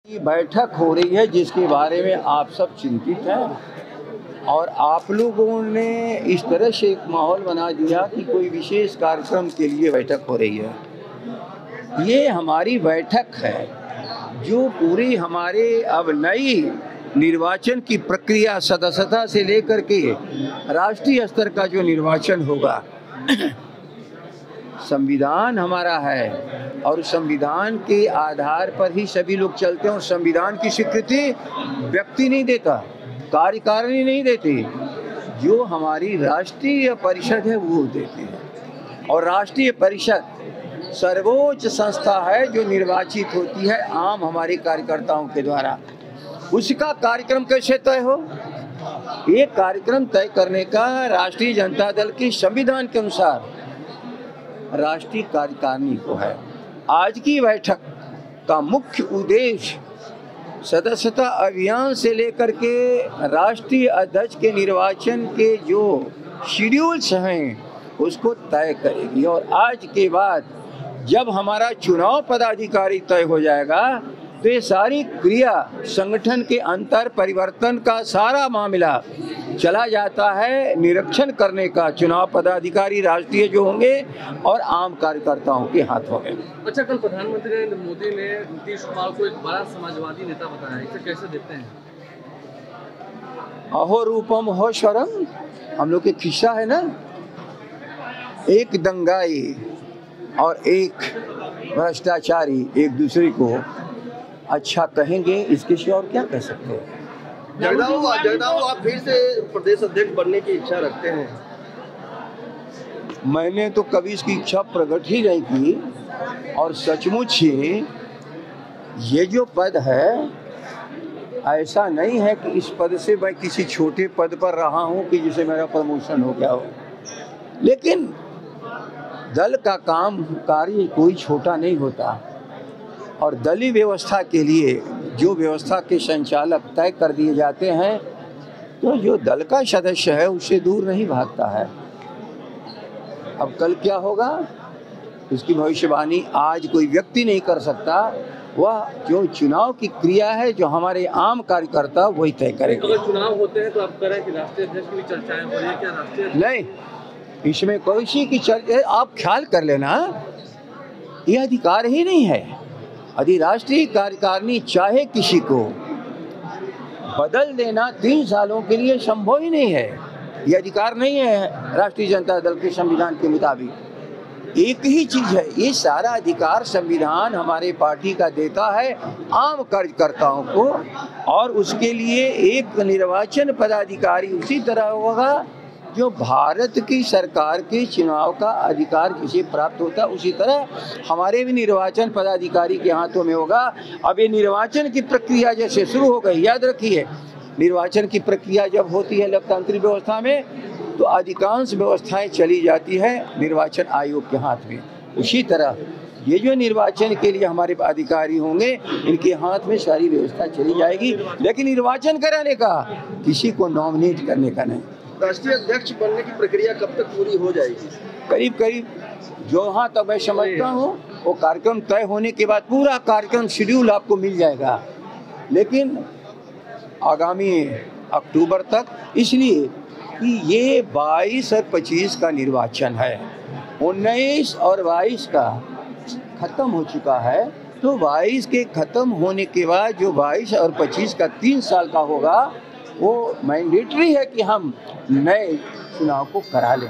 की बैठक हो रही है जिसके बारे में आप सब चिंतित हैं और आप लोगों ने इस तरह से एक माहौल बना दिया कि कोई विशेष कार्यक्रम के लिए बैठक हो रही है। ये हमारी बैठक है जो पूरी हमारे अब नई निर्वाचन की प्रक्रिया सदस्यता से लेकर के राष्ट्रीय स्तर का जो निर्वाचन होगा संविधान हमारा है और संविधान के आधार पर ही सभी लोग चलते हैं और संविधान की स्वीकृति व्यक्ति नहीं देता, कार्यकारिणी नहीं देती, जो हमारी राष्ट्रीय परिषद है वो देती है। और राष्ट्रीय परिषद सर्वोच्च संस्था है जो निर्वाचित होती है आम हमारे कार्यकर्ताओं के द्वारा। उसका कार्यक्रम कैसे तय हो? एक कार्यक्रम तय करने का राष्ट्रीय जनता दल के संविधान के अनुसार राष्ट्रीय कार्यकारिणी को है। आज की बैठक का मुख्य उद्देश्य सदस्यता अभियान से लेकर के राष्ट्रीय अध्यक्ष के निर्वाचन के जो शेड्यूल्स हैं उसको तय करेगी। और आज के बाद जब हमारा चुनाव पदाधिकारी तय हो जाएगा तो ये सारी क्रिया संगठन के अंतर परिवर्तन का सारा मामला चला जाता है निरीक्षण करने का चुनाव पदाधिकारी राष्ट्रीय जो होंगे और आम कार्यकर्ताओं के हाथों में। अच्छा, कल प्रधानमंत्री नरेंद्र मोदी ने नीतीश कुमार को एक बड़ा समाजवादी नेता बताया, इसे कैसे देखते हैं? अहो रूपम हो स्वरम, हम लोग के खिस्सा है ना, एक दंगाई और एक भ्रष्टाचारी एक दूसरे को अच्छा कहेंगे, इसके सिवा और क्या कह सकते हैं। जगदाऊ आप फिर से प्रदेश अध्यक्ष बनने की इच्छा रखते हैं? मैंने तो कभी इसकी इच्छा प्रकट ही नहीं की और सचमुच ही ये जो पद है ऐसा नहीं है कि इस पद से मैं किसी छोटे पद पर रहा हूँ कि जिसे मेरा प्रमोशन हो गया हो, लेकिन दल का काम कार्य कोई छोटा नहीं होता और दलीय व्यवस्था के लिए जो व्यवस्था के संचालक तय कर दिए जाते हैं तो जो दल का सदस्य है उससे दूर नहीं भागता है। अब कल क्या होगा इसकी भविष्यवाणी आज कोई व्यक्ति नहीं कर सकता, वह जो चुनाव की क्रिया है जो हमारे आम कार्यकर्ता वही तय करेंगे। अगर चुनाव होते हैं तो आप कह रहे हैं कि राष्ट्रीय अध्यक्ष की भी चर्चाएं हो रही है, क्या राष्ट्रीय नहीं, इसमें कोई की चर्चा आप ख्याल कर लेना, यह अधिकार ही नहीं है। यदि राष्ट्रीय कार्यकारिणी चाहे किसी को बदल देना 3 सालों के लिए संभव ही नहीं है, यह अधिकार नहीं है राष्ट्रीय जनता दल के संविधान के मुताबिक। एक ही चीज है, ये सारा अधिकार संविधान हमारे पार्टी का देता है आम कार्यकर्ताओं को और उसके लिए एक निर्वाचन पदाधिकारी उसी तरह होगा जो भारत की सरकार के चुनाव का अधिकार किसे प्राप्त होता है उसी तरह हमारे भी निर्वाचन पदाधिकारी के हाथों में होगा। अब ये निर्वाचन की प्रक्रिया जैसे शुरू हो गई, याद रखिए निर्वाचन की प्रक्रिया जब होती है लोकतांत्रिक व्यवस्था में तो अधिकांश व्यवस्थाएं चली जाती है निर्वाचन आयोग के हाथ में। उसी तरह ये जो निर्वाचन के लिए हमारे अधिकारी होंगे इनके हाथ में सारी व्यवस्था चली जाएगी, लेकिन निर्वाचन कराने का किसी को नॉमिनेट करने का नहीं। राष्ट्रीय अध्यक्ष बनने की प्रक्रिया कब तक पूरी हो जाएगी? करीब करीब जो हाँ तब मैं समझता हूँ वो कार्यक्रम तय होने के बाद पूरा कार्यक्रम शेड्यूल आपको मिल जाएगा, लेकिन आगामी अक्टूबर तक, इसलिए कि ये 22 और 25 का निर्वाचन है, 19 और 22 का खत्म हो चुका है, तो 22 के खत्म होने के बाद जो 22 और 25 का 3 साल का होगा वो मैंडेटरी है कि हम नए चुनाव को करा लें।